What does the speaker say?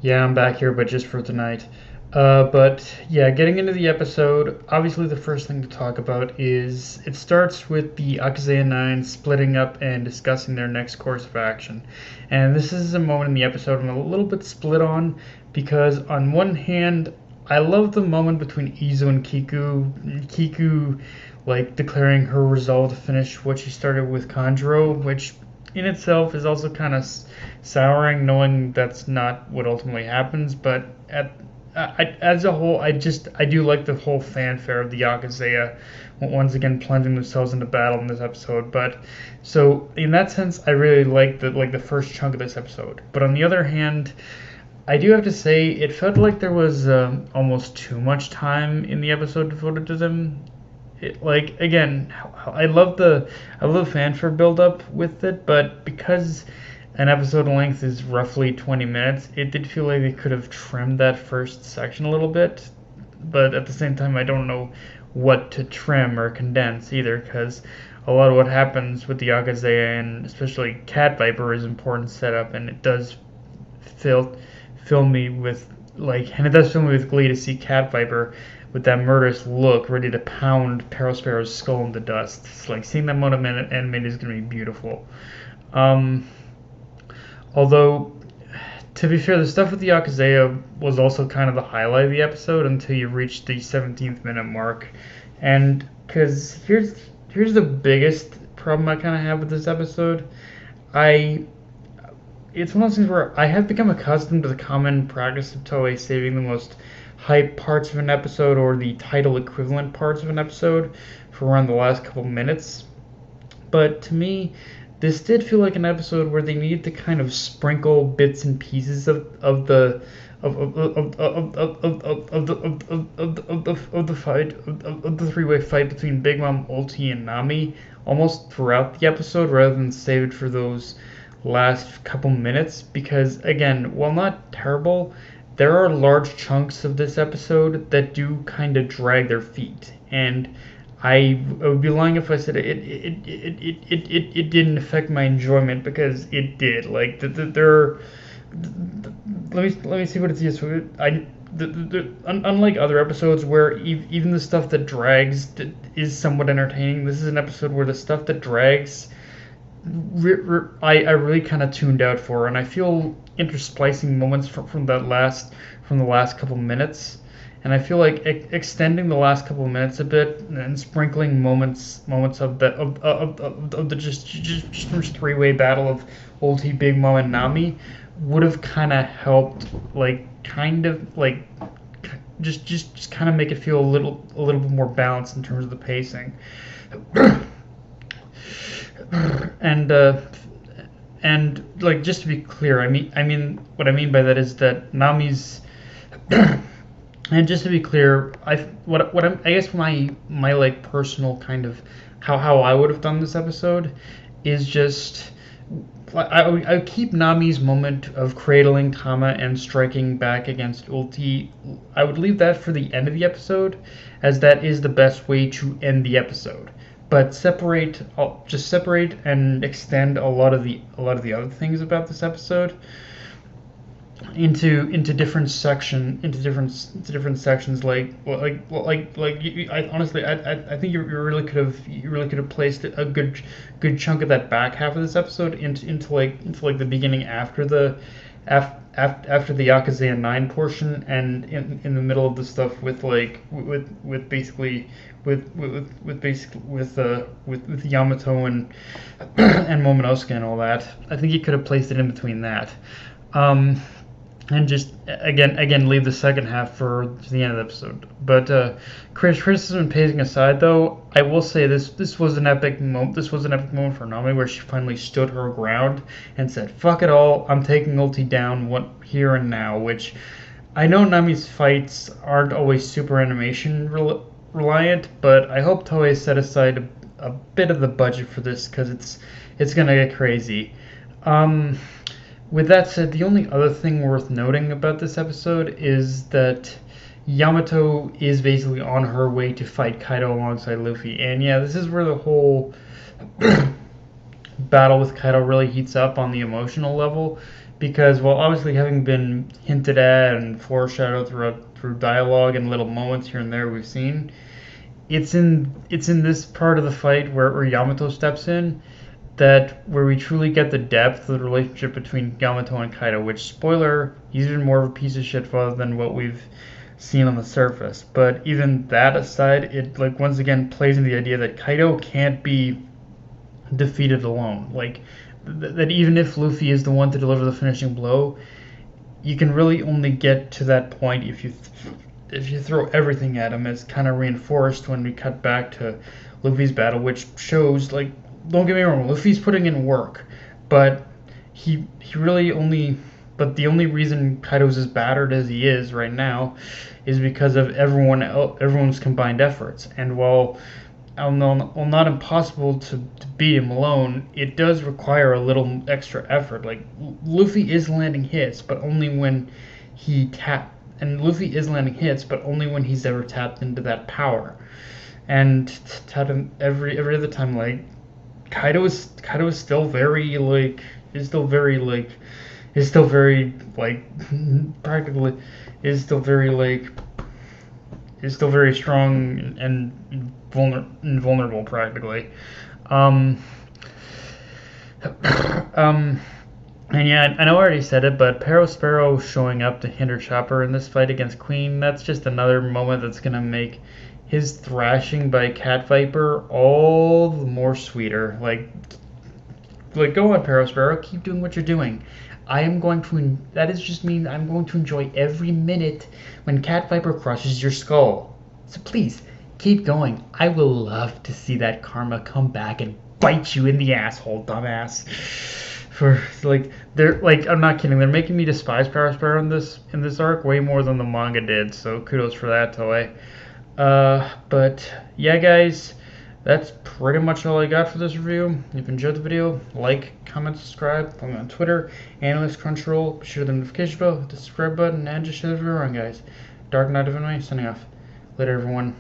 Yeah, I'm back here, but just for tonight. But yeah, getting into the episode, obviously the first thing to talk about is it starts with the Akazeya 9 splitting up and discussing their next course of action. And this is a moment in the episode I'm a little bit split on because, on one hand, I love the moment between Izu and Kiku. Kiku, like, declaring her resolve to finish what she started with Kanjuro, which in itself is also kind of souring, knowing that's not what ultimately happens. But as a whole, I do like the whole fanfare of the Yakuza once again plunging themselves into battle in this episode. But so in that sense, I really like the first chunk of this episode. But on the other hand, I do have to say it felt like there was almost too much time in the episode devoted to them. Like, again, I love fanfare build up with it, but because an episode length is roughly 20 minutes, it did feel like they could have trimmed that first section a little bit. But at the same time, I don't know what to trim or condense either, because a lot of what happens with the Akazeya and especially Cat Viper is important setup, and it does fill fill me with and it does fill me with glee to see Cat Viper with that murderous look, ready to pound Parosparrow's skull into dust. It's like seeing that moment animated is going to be beautiful. Um, Although, to be fair, the stuff with the Akazeya was also kind of the highlight of the episode until you reach the 17th minute mark. And because here's the biggest problem I kind of have with this episode. I It's one of those things where I have become accustomed to the common practice of Toei saving the most hype parts of an episode or the title equivalent parts of an episode for around the last couple minutes. But to me, this did feel like an episode where they needed to kind of sprinkle bits and pieces of the of the fight of the three-way fight between Big Mom, Ulti, and Nami almost throughout the episode rather than save it for those last couple minutes, because again, while not terrible, there are large chunks of this episode that do kind of drag their feet, and I would be lying if I said it didn't affect my enjoyment, because it did. Like there, let me see what it is. Unlike other episodes where even the stuff that drags is somewhat entertaining, this is an episode where the stuff that drags I really kind of tuned out for, and I feel intersplicing moments from the last couple minutes, and I feel like extending the last couple minutes a bit and sprinkling moments of the just three-way battle of Ulti, Big Mom, and Nami would have kind of helped, just kind of make it feel a little bit more balanced in terms of the pacing. and like, just to be clear, I mean what I mean by that is that Nami's and just to be clear, I guess my like personal kind of how I would have done this episode is just I would keep Nami's moment of cradling Tama and striking back against Ulti. I would leave that for the end of the episode, as that is the best way to end the episode. But separate and extend a lot of the other things about this episode into different sections. I think you really could have placed a good chunk of that back half of this episode into the beginning after the after the Yakuza 9 portion, and in the middle of the stuff with Yamato and and Momonosuke and all that. I think you could have placed it in between that. And just again leave the second half for the end of the episode. But criticism and pacing aside, though, I will say this was an epic moment. This was an epic moment for Nami, where she finally stood her ground and said, "Fuck it all, I'm taking Ulti down here and now." Which I know Nami's fights aren't always super animation reliant, but I hope Toei set aside a bit of the budget for this, because it's gonna get crazy. With that said, the only other thing worth noting about this episode is that Yamato is basically on her way to fight Kaido alongside Luffy. And yeah, this is where the whole battle with Kaido really heats up on the emotional level, because while obviously having been hinted at and foreshadowed through dialogue and little moments here and there we've seen, it's in this part of the fight where Yamato steps in that where we truly get the depth of the relationship between Yamato and Kaido, which, spoiler, he's even more of a piece of shit father than what we've seen on the surface. But even that aside, it like once again plays in the idea that Kaido can't be defeated alone. Like that even if Luffy is the one to deliver the finishing blow, you can really only get to that point if you throw everything at him. It's kind of reinforced when we cut back to Luffy's battle, which shows, like, don't get me wrong, Luffy's putting in work, but he really only. But the only reason Kaido's as battered as he is right now is because of everyone's combined efforts. And while not impossible to beat him alone, it does require a little extra effort. Like Luffy is landing hits, but only when Luffy is landing hits, but only when he's ever tapped into that power. And every other time, like Kaido is still very like is still very like is still very like practically is still very like is still very strong and invulnerable practically. Um, and yeah, I know I already said it, but Sparrow showing up to hinder Chopper in this fight against Queen, that's just another moment that's gonna make his thrashing by Cat Viper all the more sweeter. Like go on, Sparrow, keep doing what you're doing. That is just mean I'm going to enjoy every minute when Cat Viper crushes your skull. So please, keep going. I will love to see that karma come back and bite you in the asshole, dumbass. I'm not kidding. They're making me despise Sparrow in this arc way more than the manga did. So kudos for that, Toei. But yeah, guys, that's pretty much all I got for this review. If you enjoyed the video, like, comment, subscribe. Follow me on Twitter, Analyst Crunchyroll. Be sure to the notification bell, hit the subscribe button, and just share the video around, guys. Dark Knight of Anime, signing off. Later, everyone.